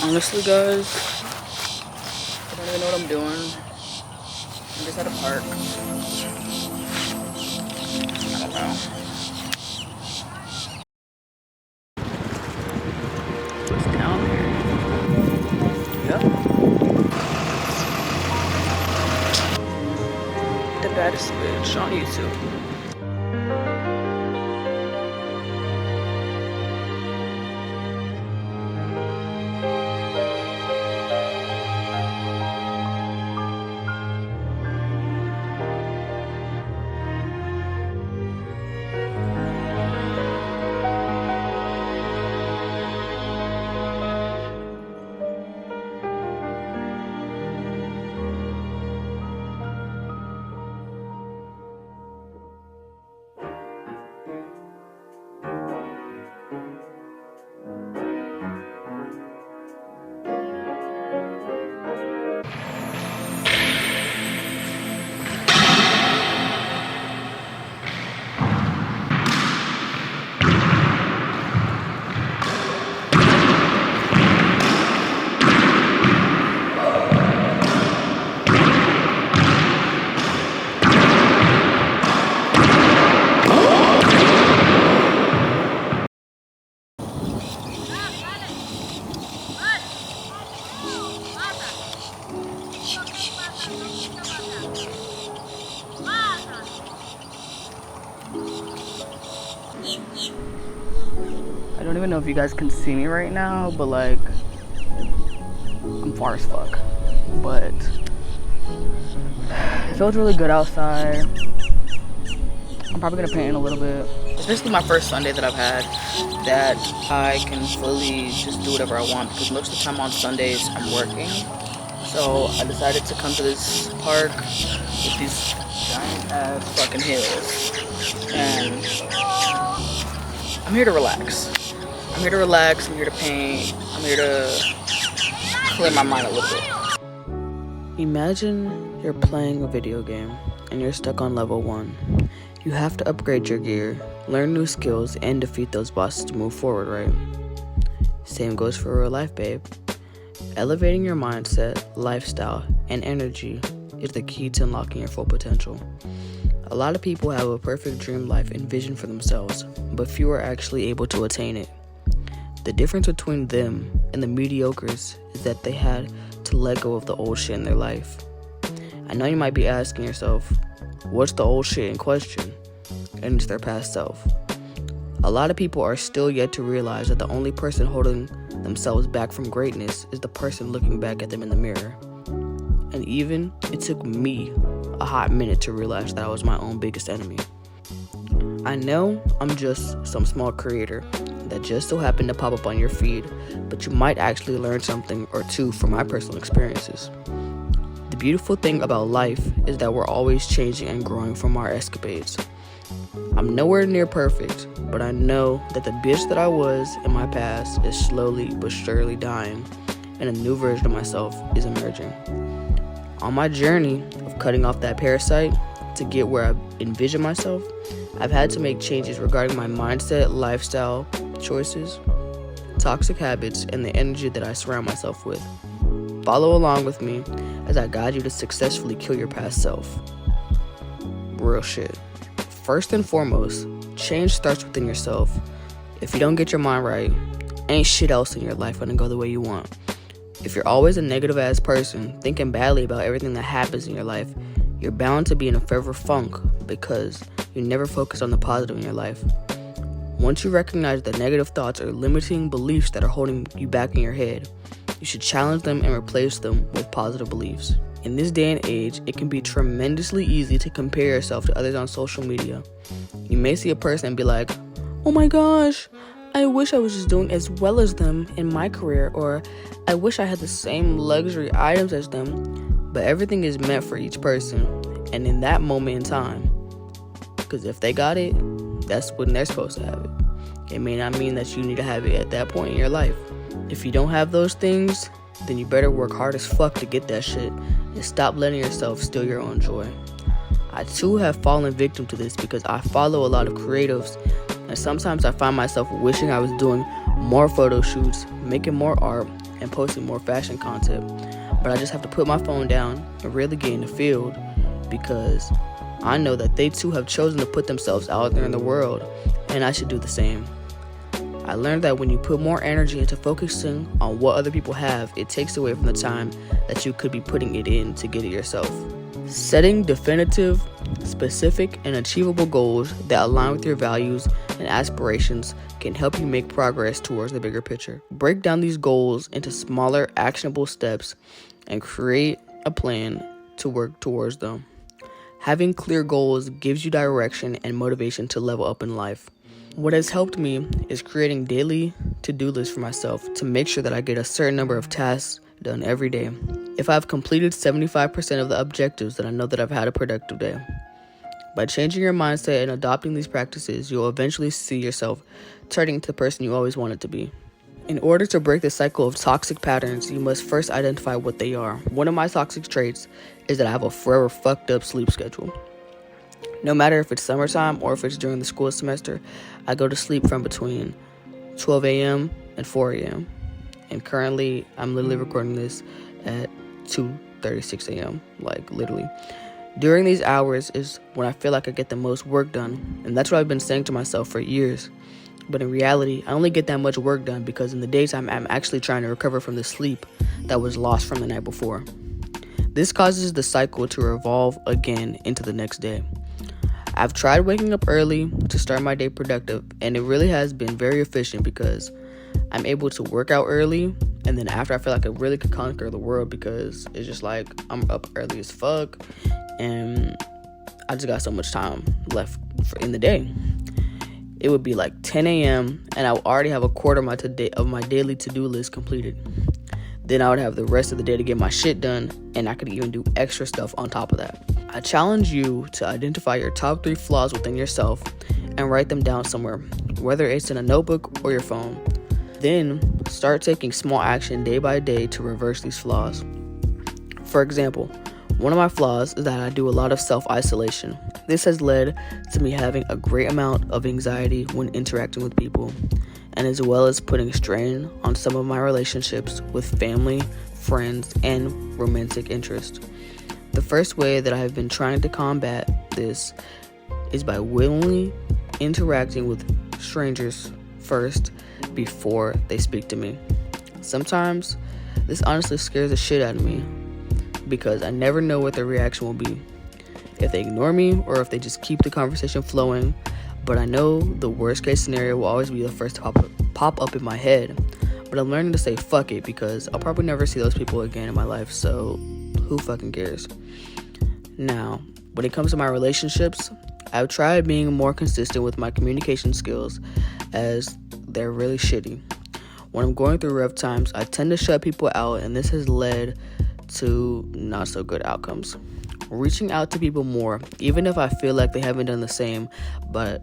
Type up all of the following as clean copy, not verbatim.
Honestly, guys, I don't even know what I'm doing. I'm just at a park. I don't know. What's down here? Yep. The baddest bitch on YouTube. I don't even know if you guys can see me right now, but like, I'm far as fuck. But it feels really good outside. I'm probably gonna paint in a little bit. It's basically my first Sunday that I've had that I can fully just do whatever I want, because most of the time on Sundays I'm working. So I decided to come to this park with these giant ass fucking hills, and I'm here to relax. I'm here to relax, I'm here to paint, I'm here to clear my mind a little bit. Imagine you're playing a video game and you're stuck on level 1. You have to upgrade your gear, learn new skills, and defeat those bosses to move forward, right? Same goes for real life, babe. Elevating your mindset, lifestyle, and energy is the key to unlocking your full potential. A lot of people have a perfect dream life and vision for themselves, but few are actually able to attain it. The difference between them and the mediocres is that they had to let go of the old shit in their life. I know you might be asking yourself, what's the old shit in question? And it's their past self. A lot of people are still yet to realize that the only person holding themselves back from greatness is the person looking back at them in the mirror. And even it took me a hot minute to realize that I was my own biggest enemy. I know I'm just some small creator that just so happened to pop up on your feed, but you might actually learn something or two from my personal experiences. The beautiful thing about life is that we're always changing and growing from our escapades. I'm nowhere near perfect, but I know that the bitch that I was in my past is slowly but surely dying, and a new version of myself is emerging. On my journey of cutting off that parasite to get where I envision myself, I've had to make changes regarding my mindset, lifestyle, choices, toxic habits, and the energy that I surround myself with. Follow along with me as I guide you to successfully kill your past self. Real shit. First and foremost, change starts within yourself. If you don't get your mind right, ain't shit else in your life gonna go the way you want. If you're always a negative ass person, thinking badly about everything that happens in your life, you're bound to be in a forever funk because you never focus on the positive in your life. Once you recognize that negative thoughts are limiting beliefs that are holding you back in your head, you should challenge them and replace them with positive beliefs. In this day and age, it can be tremendously easy to compare yourself to others on social media. You may see a person and be like, oh my gosh, I wish I was just doing as well as them in my career, or I wish I had the same luxury items as them. But everything is meant for each person and in that moment in time. Because if they got it, that's when they're supposed to have it. It may not mean that you need to have it at that point in your life. If you don't have those things, then you better work hard as fuck to get that shit and stop letting yourself steal your own joy. I too have fallen victim to this because I follow a lot of creatives, and sometimes I find myself wishing I was doing more photo shoots, making more art, and posting more fashion content. But I just have to put my phone down and really get in the field because I know that they too have chosen to put themselves out there in the world, and I should do the same. I learned that when you put more energy into focusing on what other people have, it takes away from the time that you could be putting it in to get it yourself. Setting definitive, specific, and achievable goals that align with your values and aspirations can help you make progress towards the bigger picture. Break down these goals into smaller, actionable steps and create a plan to work towards them. Having clear goals gives you direction and motivation to level up in life. What has helped me is creating daily to-do lists for myself to make sure that I get a certain number of tasks done every day. If I've completed 75% of the objectives, then I know that I've had a productive day. By changing your mindset and adopting these practices, you'll eventually see yourself turning into the person you always wanted to be. In order to break the cycle of toxic patterns, you must first identify what they are. One of my toxic traits is that I have a forever fucked up sleep schedule. No matter if it's summertime or if it's during the school semester, I go to sleep from between 12 a.m. and 4 a.m. And currently, I'm literally recording this at 2:36 a.m., like literally. During these hours is when I feel like I get the most work done, and that's what I've been saying to myself for years. But in reality, I only get that much work done because in the daytime, I'm actually trying to recover from the sleep that was lost from the night before. This causes the cycle to revolve again into the next day. I've tried waking up early to start my day productive, and it really has been very efficient because I'm able to work out early, and then after I feel like I really could conquer the world because it's just like I'm up early as fuck, and I just got so much time left in the day. It would be like 10 a.m. and I would already have a quarter of my daily to-do list completed. Then I would have the rest of the day to get my shit done, and I could even do extra stuff on top of that. I challenge you to identify your top 3 flaws within yourself and write them down somewhere, whether it's in a notebook or your phone. Then start taking small action day by day to reverse these flaws. For example, one of my flaws is that I do a lot of self-isolation. This has led to me having a great amount of anxiety when interacting with people, and as well as putting strain on some of my relationships with family, friends, and romantic interest. The first way that I have been trying to combat this is by willingly interacting with strangers first before they speak to me. Sometimes this honestly scares the shit out of me because I never know what their reaction will be. If they ignore me or if they just keep the conversation flowing, but I know the worst case scenario will always be the first to pop up in my head. But I'm learning to say fuck it because I'll probably never see those people again in my life, so who fucking cares? Now, when it comes to my relationships, I've tried being more consistent with my communication skills as they're really shitty. When I'm going through rough times, I tend to shut people out, and this has led to not so good outcomes. Reaching out to people more, even if I feel like they haven't done the same, but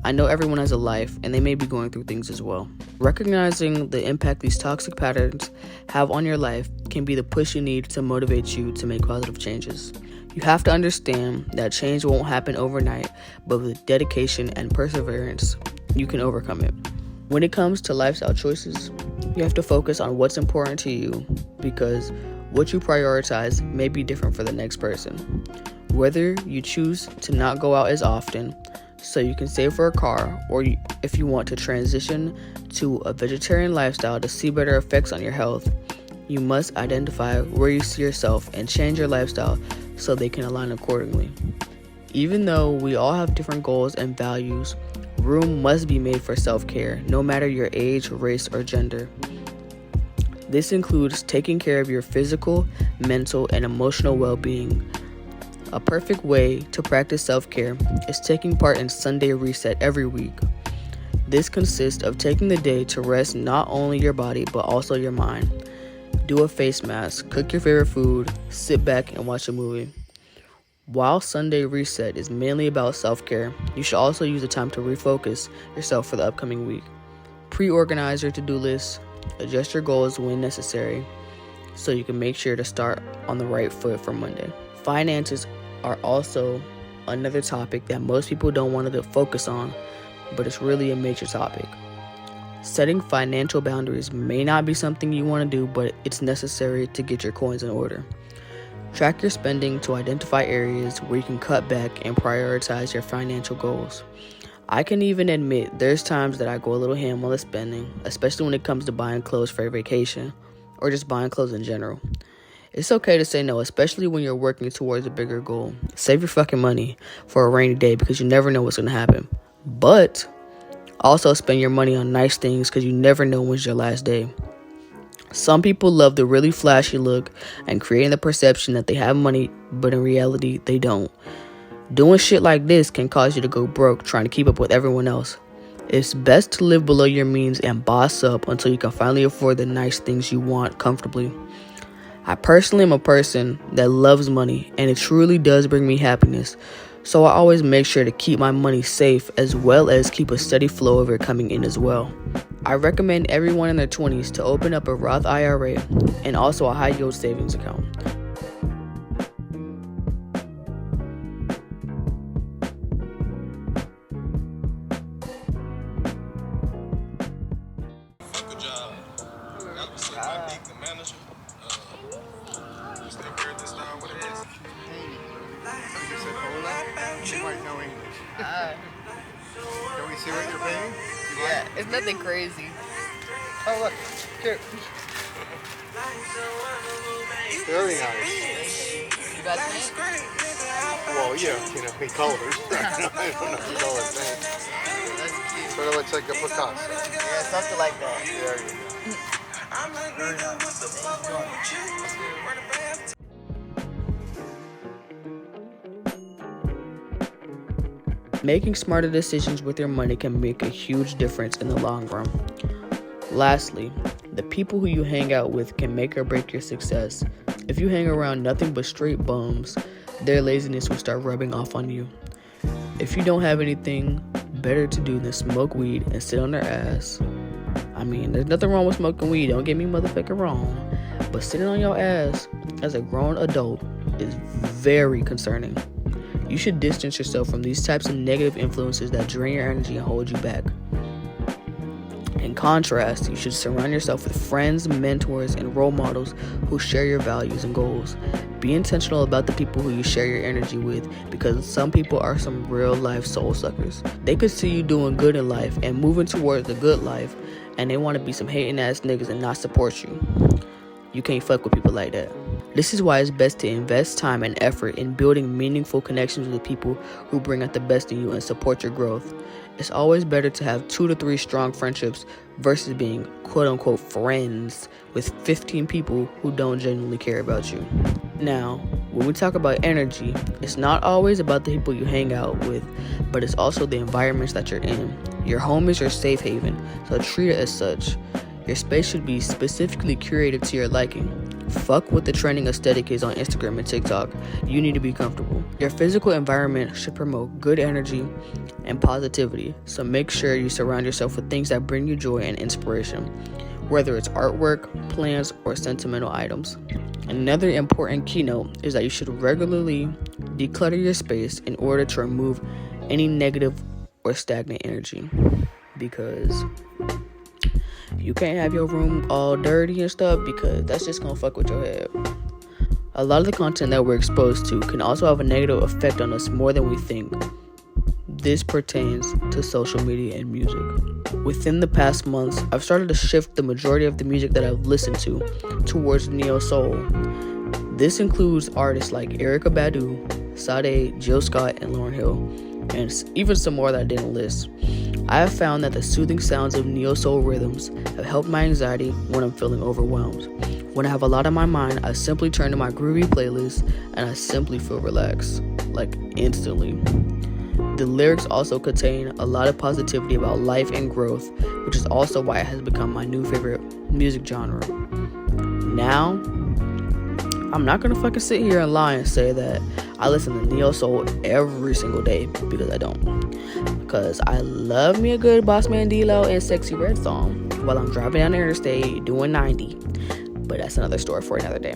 I know everyone has a life and they may be going through things as well. Recognizing the impact these toxic patterns have on your life can be the push you need to motivate you to make positive changes. You have to understand that change won't happen overnight, but with dedication and perseverance, you can overcome it. When it comes to lifestyle choices, you have to focus on what's important to you because what you prioritize may be different for the next person. Whether you choose to not go out as often so you can save for a car, or if you want to transition to a vegetarian lifestyle to see better effects on your health, you must identify where you see yourself and change your lifestyle so they can align accordingly. Even though we all have different goals and values, room must be made for self-care, no matter your age, race, or gender. This includes taking care of your physical, mental, and emotional well-being. A perfect way to practice self-care is taking part in Sunday Reset every week. This consists of taking the day to rest not only your body, but also your mind. Do a face mask, cook your favorite food, sit back and watch a movie. While Sunday Reset is mainly about self-care, you should also use the time to refocus yourself for the upcoming week. Pre-organize your to-do list, adjust your goals when necessary, so you can make sure to start on the right foot for Monday. Finances are also another topic that most people don't want to focus on, but it's really a major topic. Setting financial boundaries may not be something you want to do, but it's necessary to get your coins in order. Track your spending to identify areas where you can cut back and prioritize your financial goals. I can even admit there's times that I go a little ham on the spending, especially when it comes to buying clothes for a vacation or just buying clothes in general. It's okay to say no, especially when you're working towards a bigger goal. Save your fucking money for a rainy day because you never know what's going to happen. But also spend your money on nice things because you never know when's your last day. Some people love the really flashy look and creating the perception that they have money, but in reality, they don't. Doing shit like this can cause you to go broke trying to keep up with everyone else. It's best to live below your means and boss up until you can finally afford the nice things you want comfortably. I personally am a person that loves money, and it truly does bring me happiness. So I always make sure to keep my money safe as well as keep a steady flow of it coming in as well. I recommend everyone in their 20s to open up a Roth IRA and also a high yield savings account. Good job. That was my big the manager. Still wear this style, what it is? You said hola? You might know English. Can we see what you're paying? Yeah, it's nothing crazy. Oh, look. Here. Very nice. You guys paying? Well, yeah, in colors. I don't know if you know what I'm saying. That's cute. Sort of looks like a Picasso. Yeah, something like that. There you go. Making smarter decisions with your money can make a huge difference in the long run. Lastly, the people who you hang out with can make or break your success. If you hang around nothing but straight bums, their laziness will start rubbing off on you. If you don't have anything better to do than smoke weed and sit on their ass, I mean, there's nothing wrong with smoking weed, don't get me motherfucking wrong, but sitting on your ass as a grown adult is very concerning. You should distance yourself from these types of negative influences that drain your energy and hold you back. In contrast, you should surround yourself with friends, mentors, and role models who share your values and goals. Be intentional about the people who you share your energy with, because some people are some real life soul suckers. They could see you doing good in life and moving towards the good life, and they want to be some hating ass niggas and not support you. You can't fuck with people like that. This is why it's best to invest time and effort in building meaningful connections with people who bring out the best in you and support your growth. It's always better to have 2 to 3 strong friendships versus being quote-unquote friends with 15 people who don't genuinely care about you. Now, when we talk about energy, it's not always about the people you hang out with, but it's also the environments that you're in. Your home is your safe haven, so treat it as such. Your space should be specifically curated to your liking. Fuck what the trending aesthetic is on Instagram and TikTok. You need to be comfortable. Your physical environment should promote good energy and positivity, so make sure you surround yourself with things that bring you joy and inspiration, whether it's artwork, plants, or sentimental items. Another important keynote is that you should regularly declutter your space in order to remove any negative or stagnant energy, because you can't have your room all dirty and stuff, because that's just gonna fuck with your head. A lot of the content that we're exposed to can also have a negative effect on us more than we think. This pertains to social media and music. Within the past months, I've started to shift the majority of the music that I've listened to towards neo-soul. This includes artists like Erykah Badu, Sade, Jill Scott, and Lauryn Hill, and even some more that I didn't list. I have found that the soothing sounds of neo-soul rhythms have helped my anxiety when I'm feeling overwhelmed. When I have a lot on my mind, I simply turn to my groovy playlist and I simply feel relaxed, like instantly. The lyrics also contain a lot of positivity about life and growth, which is also why it has become my new favorite music genre. Now, I'm not gonna fucking sit here and lie and say that I listen to neo-soul every single day, because I don't. Because I love me a good Boss Man D-Lo and Sexy Red song while I'm driving down the interstate doing 90. But that's another story for another day.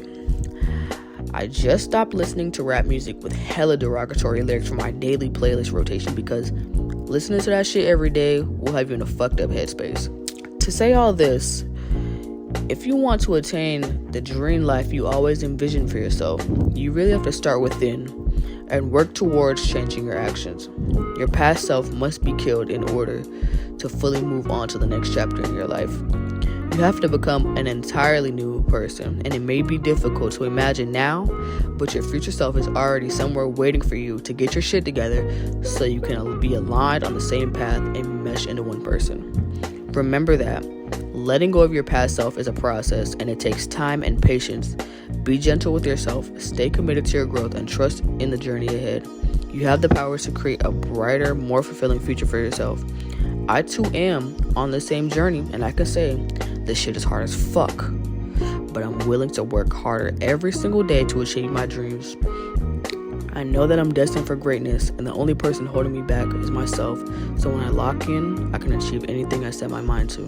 I just stopped listening to rap music with hella derogatory lyrics from my daily playlist rotation, because listening to that shit every day will have you in a fucked up headspace. To say all this, if you want to attain the dream life you always envisioned for yourself, you really have to start within and work towards changing your actions. Your past self must be killed in order to fully move on to the next chapter in your life. You have to become an entirely new person, and it may be difficult to imagine now, but your future self is already somewhere waiting for you to get your shit together so you can be aligned on the same path and mesh into one person. Remember that letting go of your past self is a process, and it takes time and patience. Be gentle with yourself, stay committed to your growth, and trust in the journey ahead. You have the power to create a brighter, more fulfilling future for yourself. I too am on the same journey, and I can say this shit is hard as fuck, but I'm willing to work harder every single day to achieve my dreams. I know that I'm destined for greatness, and the only person holding me back is myself, so when I lock in, I can achieve anything I set my mind to.